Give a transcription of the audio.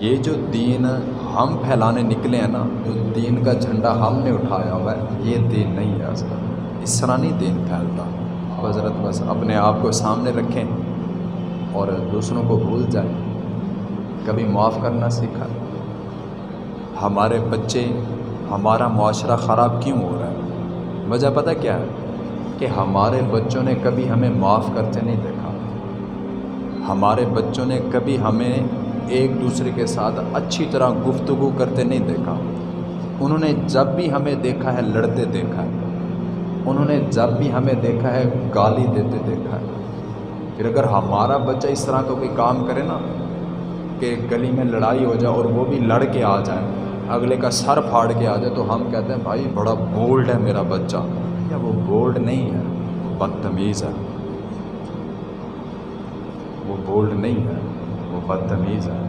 ये जो दीन हम फैलाने निकले हैं ना, जो दीन का झंडा हमने उठाया हुआ है, ये दीन नहीं है असल। इस तरह नहीं दीन फैलता। हज़रत बस अपने आप को सामने रखें और दूसरों को भूल जाएं। कभी माफ़ करना सीखा। हमारे बच्चे, हमारा मुआशरा ख़राब क्यों हो रहा है? वजह पता क्या है? कि हमारे बच्चों ने कभी हमें माफ़ करते नहीं देखा। हमारे बच्चों ने कभी हमें एक दूसरे के साथ अच्छी तरह गुफ्तगू करते नहीं देखा। उन्होंने जब भी हमें देखा है लड़ते देखा है। उन्होंने जब भी हमें देखा है गाली देते देखा है। फिर अगर हमारा बच्चा इस तरह का कोई काम करे ना कि गली में लड़ाई हो जाए और वो भी लड़ के आ जाए, अगले का सर फाड़ के आ जाए, तो हम कहते हैं भाई बड़ा बोल्ड है मेरा बच्चा। या वो बोल्ड नहीं है, वो बदतमीज़ है। वो बोल्ड नहीं है, वो बदतमीज़ है।